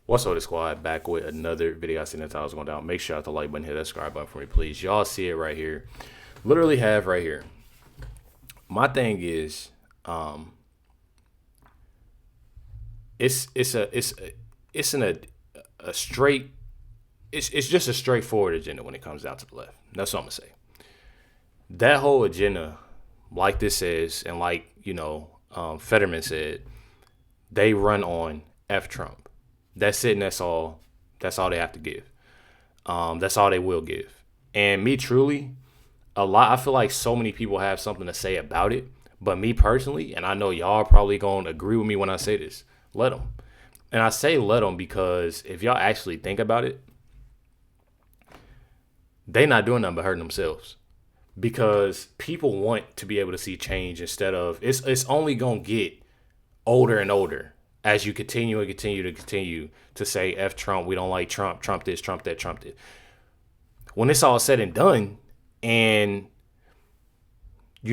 What's up, the squad? Back with another video. I seen that I was going down. Make sure you hit the like button, hit that subscribe button for me, please. Y'all see it right here. Literally have right here. My thing is, it's just a straightforward agenda when it comes down to the left. That's what I'm gonna say. That whole agenda, like this says, and like Fetterman said, they run on F Trump. That's it, and that's all. That's all they have to give. That's all they will give. And me, truly, I feel like so many people have something to say about it. But me personally, and I know y'all are probably gonna agree with me when I say this, let them. And I say let them because if y'all actually think about it, they not doing nothing but hurting themselves. Because people want to be able to see change instead of it's only gonna get older and older as you continue to say F Trump, we don't like Trump, Trump this, Trump that, Trump this. When it's all said and done, and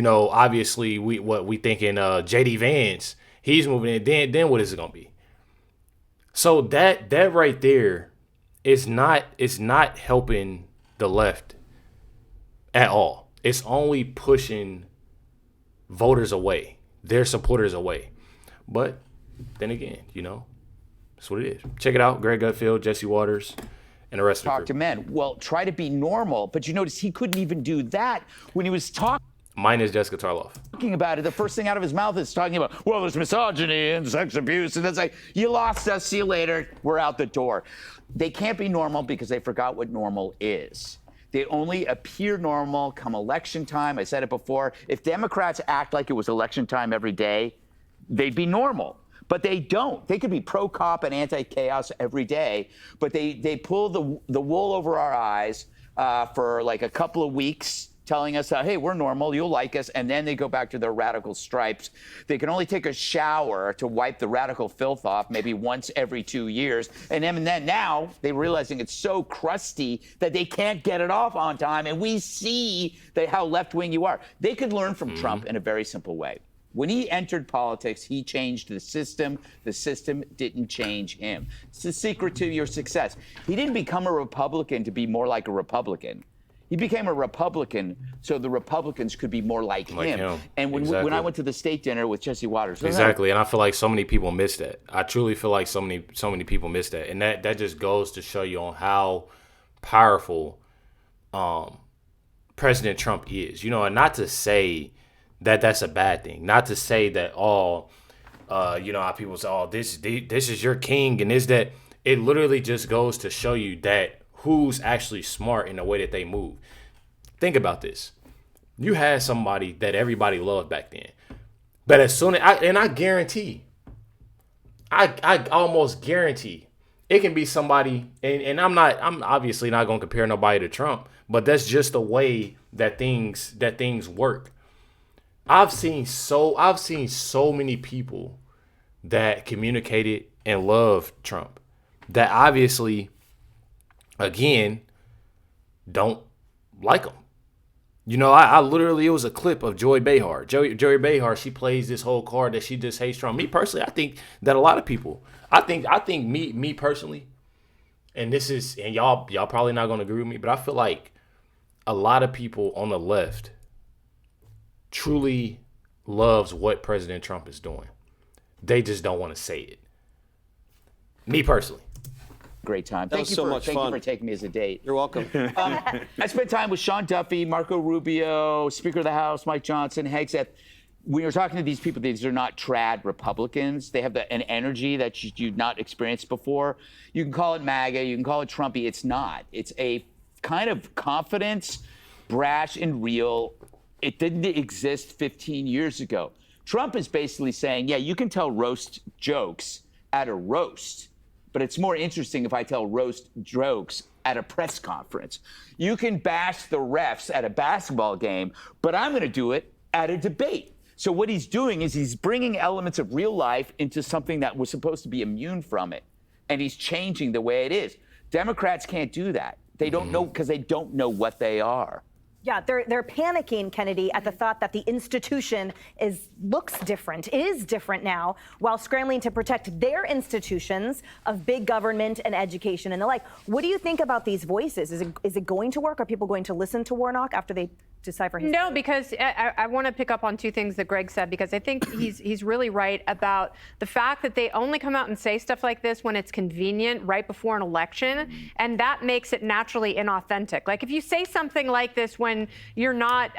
obviously we thinking JD Vance, he's moving in, then what is it gonna be? So that right there is not helping the left at all. It's only pushing voters away, their supporters away. But then again, that's what it is. Check it out. Greg Gutfield, Jesse Waters, and the rest of the Talk to men. Well, try to be normal. But you notice he couldn't even do that when he was talking. Mine is Jessica Tarloff. Talking about it, the first thing out of his mouth is talking about, well, there's misogyny and sex abuse. And it's like, you lost us. See you later. We're out the door. They can't be normal because they forgot what normal is. They only appear normal come election time. I said it before. If Democrats act like it was election time every day, they'd be normal. But they don't. They could be pro-cop and anti-chaos every day, but they pull the wool over our eyes for like a couple of weeks, telling us, hey, we're normal, you'll like us, and then they go back to their radical stripes. They can only take a shower to wipe the radical filth off maybe once every 2 years, and then now they're realizing it's so crusty that they can't get it off on time, and we see how left-wing you are. They could learn from Trump in a very simple way. When he entered politics, he changed the system. The system didn't change him. It's the secret to your success. He didn't become a Republican to be more like a Republican. He became a Republican so the Republicans could be more like him. And when I went to the state dinner with Jesse Waters. Exactly, and I feel like so many people miss that. I truly feel like so many people miss that. And that just goes to show you on how powerful President Trump is. And not to say that's a bad thing. Not to say that how people say, this is your king and is that. It literally just goes to show you that who's actually smart in the way that they move. Think about this. You had somebody that everybody loved back then. But as soon as I guarantee, I almost guarantee it can be somebody, and I'm obviously not gonna compare nobody to Trump, but that's just the way that things work. I've seen so many people that communicated and loved Trump that obviously, again, don't like him. I literally, it was a clip of Joy Behar. Joy Behar, she plays this whole card that she just hates Trump. Me personally, I think that a lot of people, I think me personally, and y'all probably not gonna agree with me, but I feel like a lot of people on the left truly loves what President Trump is doing. They just don't want to say it. Me personally. Great time. Thank you for taking me as a date. You're welcome. I spent time with Sean Duffy, Marco Rubio, Speaker of the House, Mike Johnson, Hegseth. When you're talking to these people, these are not trad Republicans. They have an energy that you've not experienced before. You can call it MAGA, you can call it Trumpy. It's not. It's a kind of confidence, brash and real. It didn't exist 15 years ago. Trump is basically saying, yeah, you can tell roast jokes at a roast, but it's more interesting if I tell roast jokes at a press conference. You can bash the refs at a basketball game, but I'm going to do it at a debate. So what he's doing is he's bringing elements of real life into something that was supposed to be immune from it, and he's changing the way it is. Democrats can't do that. They don't know because they don't know what they are. Yeah, they're panicking, Kennedy, at the thought that the institution looks different, is different now, while scrambling to protect their institutions of big government and education and the like. What do you think about these voices? Is it going to work? Are people going to listen to Warnock after they decipher his? No, because I want to pick up on two things that Greg said, because I think he's really right about the fact that they only come out and say stuff like this when it's convenient right before an election, and that makes it naturally inauthentic. Like if you say something like this when you're not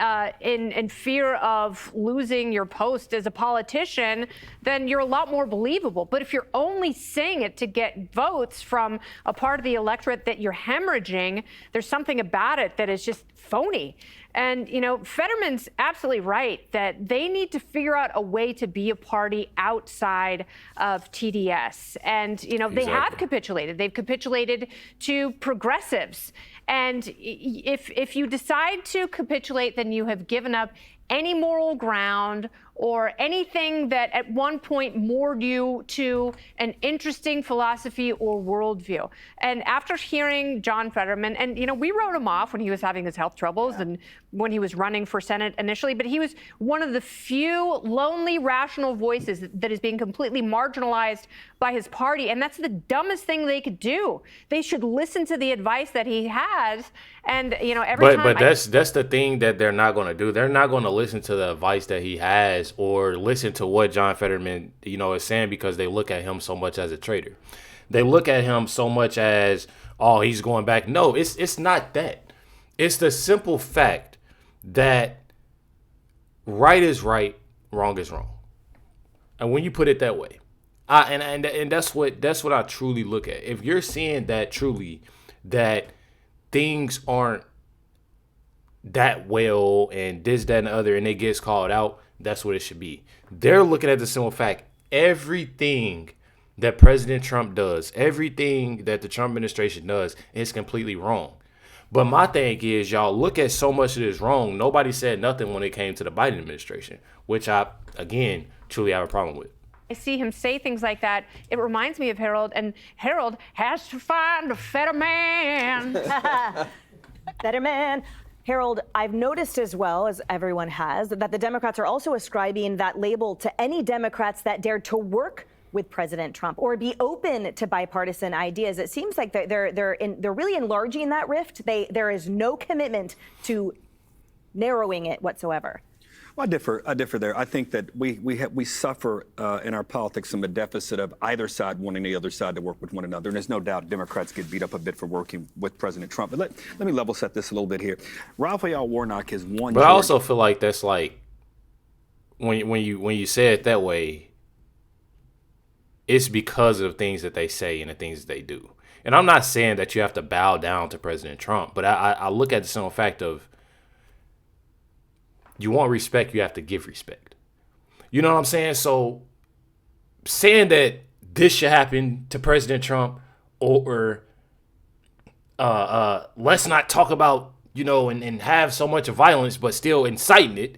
in fear of losing your post as a politician, then you're a lot more believable. But if you're only saying it to get votes from a part of the electorate that you're hemorrhaging, there's something about it that is just phony. And, you know, Fetterman's absolutely right that they need to figure out a way to be a party outside of TDS. And, you know, they have capitulated. They've capitulated to progressives. And if you decide to capitulate, then you have given up any moral ground or anything that at one point moored you to an interesting philosophy or worldview. And after hearing John Fetterman, and you know, we wrote him off when he was having his health troubles and when he was running for Senate initially, but he was one of the few lonely, rational voices that is being completely marginalized by his party. And that's the dumbest thing they could do. They should listen to the advice that he has. And, you know, every time. But that's the thing that they're not going to do. They're not going to listen to the advice that he has or listen to what John Fetterman, you know, is saying, because they look at him so much as a traitor. They look at him so much as, oh, he's going back. No, it's not that. It's the simple fact that right is right, wrong is wrong. And when you put it that way, and that's what I truly look at. If you're seeing that truly, that things aren't that well and this, that, and the other, and it gets called out, that's what it should be. They're looking at the simple fact, everything that President Trump does, everything that the Trump administration does is completely wrong. But my thing is, y'all look at so much of this wrong. Nobody said nothing when it came to the Biden administration, which I, again, truly have a problem with. I see him say things like that. It reminds me of Harold, and Harold has to find a Fetterman. Fetterman. Harold, I've noticed as well, as everyone has, that the Democrats are also ascribing that label to any Democrats that dare to work with President Trump or be open to bipartisan ideas. It seems like they're really enlarging that rift. There is no commitment to narrowing it whatsoever. Well, I differ there. I think that we suffer in our politics from a deficit of either side wanting the other side to work with one another. And there's no doubt Democrats get beat up a bit for working with President Trump. But let me level set this a little bit here. Raphael Warnock has won. But I also feel like that's like, when you say it that way, it's because of things that they say and the things that they do. And I'm not saying that you have to bow down to President Trump, but I look at the simple fact of, you want respect, you have to give respect. You know what I'm saying? So saying that this should happen to President Trump, or let's not talk about, you know, and have so much of violence, but still inciting it.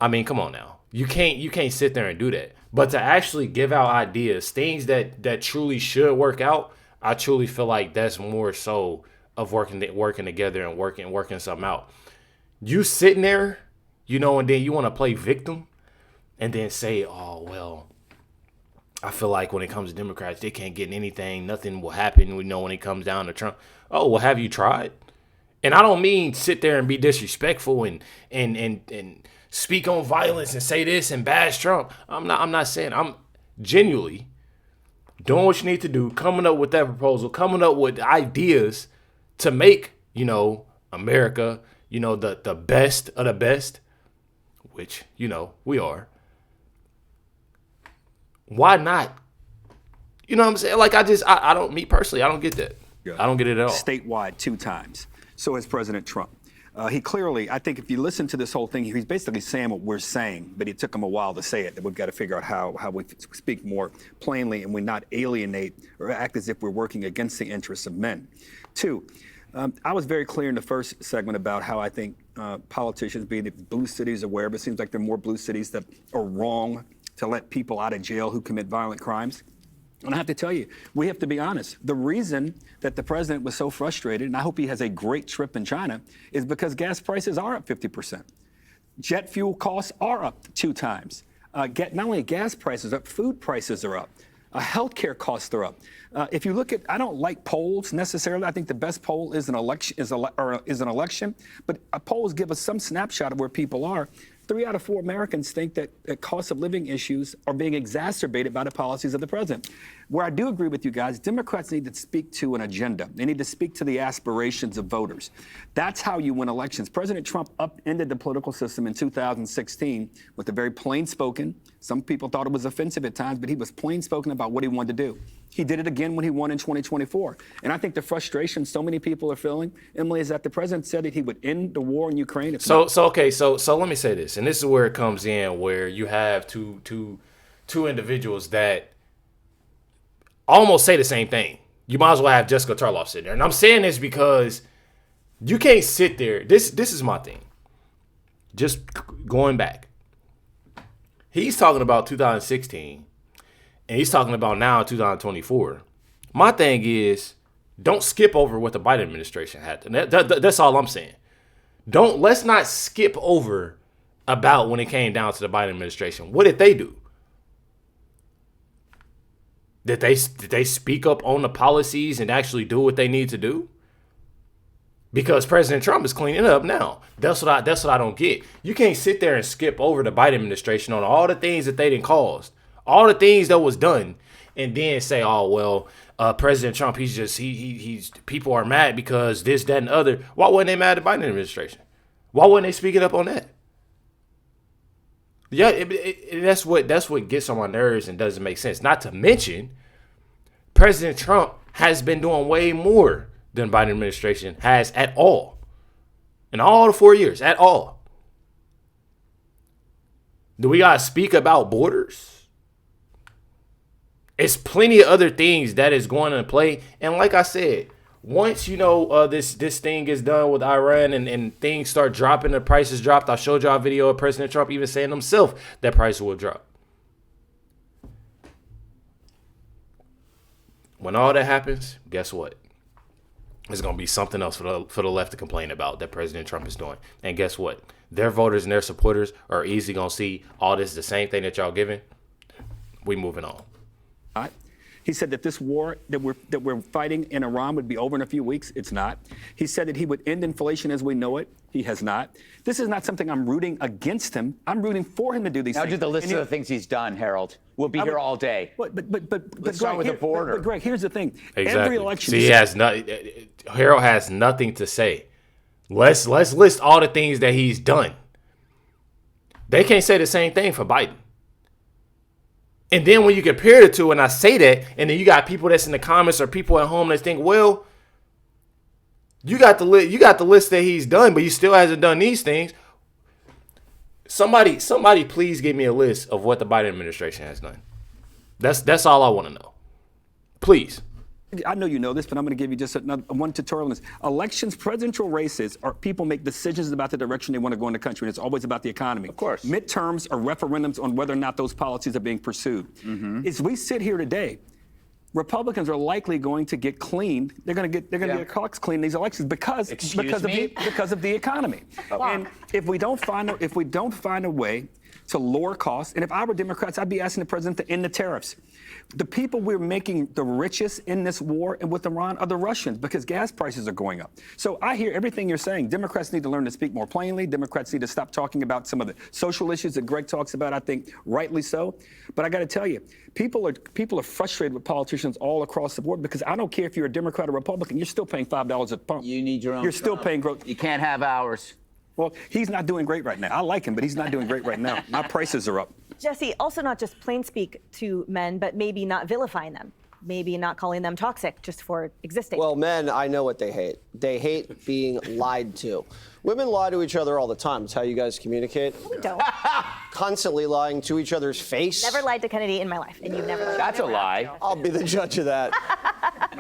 I mean, come on now. You can't sit there and do that. But to actually give out ideas, things that truly should work out, I truly feel like that's more so of working together and working something out. You sitting there, you know, and then you want to play victim and then say, oh, well, I feel like when it comes to Democrats, they can't get anything. Nothing will happen, you know, when it comes down to Trump. Oh, well, have you tried? And I don't mean sit there and be disrespectful and speak on violence and say this and bash Trump. I'm not saying. I'm genuinely doing what you need to do, coming up with that proposal, coming up with ideas to make, you know, America, you know, the best of the best, which, you know, we are. Why not? You know what I'm saying? Like, I don't, me personally, I don't get that. Yeah. I don't get it at all. Statewide 2 times. So has President Trump. He clearly, I think if you listen to this whole thing, he's basically saying what we're saying, but it took him a while to say it. That we've got to figure out how we speak more plainly and we not alienate or act as if we're working against the interests of men. 2, I was very clear in the first segment about how I think politicians, be it blue cities or wherever, it seems like there are more blue cities that are wrong to let people out of jail who commit violent crimes. And I have to tell you, we have to be honest. The reason that the president was so frustrated, and I hope he has a great trip in China, is because gas prices are up 50%. Jet fuel costs are up 2 times. Not only gas prices are up, food prices are up. Healthcare costs are up. If you look at, I don't like polls necessarily. I think the best poll is an election, but polls give us some snapshot of where people are. 3 out of 4 Americans think that cost of living issues are being exacerbated by the policies of the president. Where I do agree with you guys, Democrats need to speak to an agenda. They need to speak to the aspirations of voters. That's how you win elections. President Trump upended the political system in 2016 with a very plain-spoken, some people thought it was offensive at times, but he was plain-spoken about what he wanted to do. He did it again when he won in 2024. And I think the frustration so many people are feeling, Emily, is that the president said that he would end the war in Ukraine. So let me say this, and this is where it comes in, where you have two individuals that almost say the same thing. You might as well have Jessica Tarloff sitting there. And I'm saying this because you can't sit there. This is my thing. Just going back. He's talking about 2016, and he's talking about now 2024. My thing is, don't skip over what the Biden administration had. That's all I'm saying. Let's not skip over about when it came down to the Biden administration. What did they do? Did they speak up on the policies and actually do what they need to do? Because President Trump is cleaning it up now. That's what I don't get. You can't sit there and skip over the Biden administration on all the things that they didn't cause, all the things that was done, and then say, oh well, President Trump, he's people are mad because this, that, and other. Why wasn't they mad at the Biden administration? Why wasn't they speaking up on that? Yeah, that's what gets on my nerves and doesn't make sense. Not to mention, President Trump has been doing way more than Biden administration has at all. In all the 4 years, at all. Do we got to speak about borders? It's plenty of other things that is going to play. And like I said, once, this thing is done with Iran and things start dropping, the prices dropped. I showed y'all a video of President Trump even saying himself that prices will drop. When all that happens, guess what? There's going to be something else for the left to complain about that President Trump is doing. And guess what? Their voters and their supporters are easily going to see all this the same thing that y'all giving. We moving on. All right. He said that this war that we're fighting in Iran would be over in a few weeks. It's not. He said that he would end inflation as we know it. He has not. This is not something I'm rooting against him. I'm rooting for him to do these things. Now do the list of the things he's done, Harold. We'll be here all day. But Let's start with the border. But Greg, here's the thing. Exactly. Every election. See, Harold has nothing to say. Let's list all the things that he's done. They can't say the same thing for Biden. And then when you compare the two, and I say that, and then you got people that's in the comments or people at home that think, well, you got the list that he's done, but he still hasn't done these things. Somebody, please give me a list of what the Biden administration has done. That's all I want to know. Please. I know you know this, but I'm going to give you just one tutorial on this. Elections, presidential races, people make decisions about the direction they want to go in the country, and it's always about the economy. Of course. Midterms are referendums on whether or not those policies are being pursued. As we sit here today, Republicans are likely going to get cleaned. They're going to get their clocks cleaned in these elections because of the economy. And if we don't find a way to lower costs, and if I were Democrats, I'd be asking the president to end the tariffs. The people we're making the richest in this war and with Iran are the Russians because gas prices are going up. So I hear everything you're saying. Democrats need to learn to speak more plainly. Democrats need to stop talking about some of the social issues that Greg talks about, I think rightly so. But I got to tell you, people are frustrated with politicians all across the board because I don't care if you're a Democrat or Republican, you're still paying $5 a pump. You need your own. You're still paying growth. You can't have ours. Well, he's not doing great right now. I like him, but he's not doing great right now. My prices are up. Jesse, also not just plain speak to men, but maybe not vilifying them. Maybe not calling them toxic just for existing. Well, men, I know what they hate. They hate being lied to. Women lie to each other all the time. It's how you guys communicate. We don't. Constantly lying to each other's face. Never lied to Kennedy in my life, and you've never lied. That's a lie. I'll be the judge of that.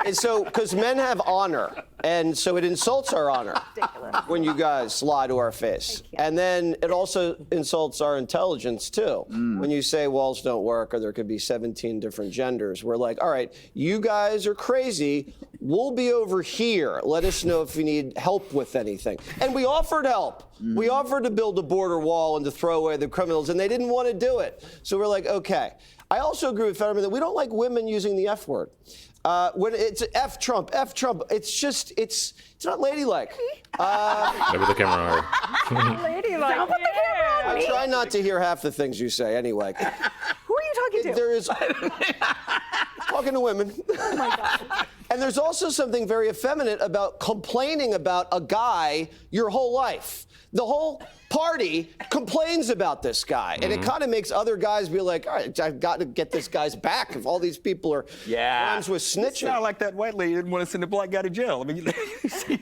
And so, because men have honor, and so it insults our honor. Ridiculous. when you guys lie to our face. And then it also insults our intelligence, too. When you say walls don't work or there could be 17 different genders, we're like, all right, you guys are crazy. We'll be over here. Let us know if you need help with anything. And we offered help. We offered to build a border wall and to throw away the criminals, and they didn't want to do it. So we're like, okay. I also agree with Fetterman that we don't like women using the F word. When it's F Trump, it's just, it's not ladylike. Maybe the camera on her. Ladylike. Don't put the camera on I me. try not to hear half the things you say anyway. Who are you talking to? There is talking to women. Oh my God. And there's also something very effeminate about complaining about a guy your whole life. The whole party complains about this guy, and it kind of makes other guys be like, all right, I've got to get this guy's back if all these people are friends with It's snitching. not like that white lady didn't want to send a black guy to jail. I mean, you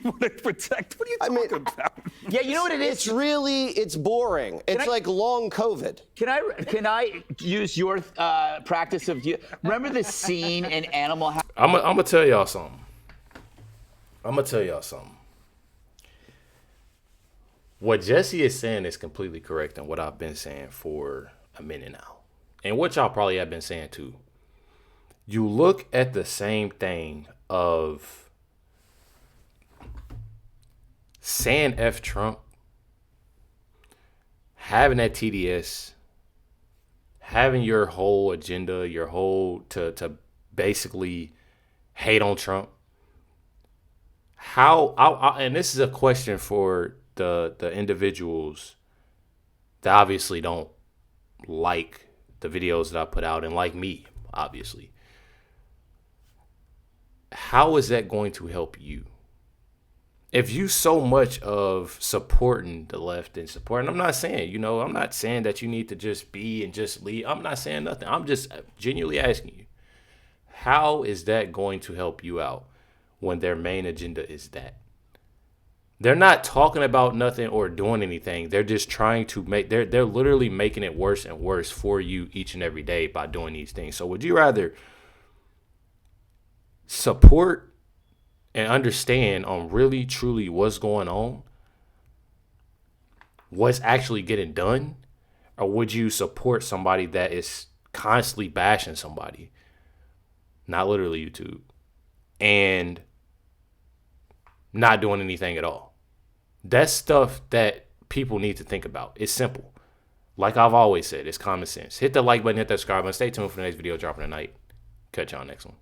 want to protect. What are you talking about? Yeah, you know what it is? It's boring. It's like long COVID. Can I use your practice of remember the scene in Animal House? I'm gonna tell y'all something. What Jesse is saying is completely correct, and what I've been saying for a minute now, and what y'all probably have been saying too. You look at the same thing of saying F Trump, having that TDS, having your whole agenda, your whole to basically hate on Trump. And this is a question for the individuals that obviously don't like the videos that I put out and like me, obviously. How is that going to help you? If you so much of supporting the left and supporting, I'm not saying that you need to just be and just leave. I'm not saying nothing. I'm just genuinely asking you, how is that going to help you out when their main agenda is that? They're not talking about nothing or doing anything. They're just trying to they're literally making it worse and worse for you each and every day by doing these things. So would you rather support and understand on really, truly what's going on, what's actually getting done, or would you support somebody that is constantly bashing somebody, not literally YouTube, and not doing anything at all? That's stuff that people need to think about. It's simple. Like I've always said, it's common sense. Hit the like button, hit that subscribe button. Stay tuned for the next video dropping tonight. Catch y'all next one.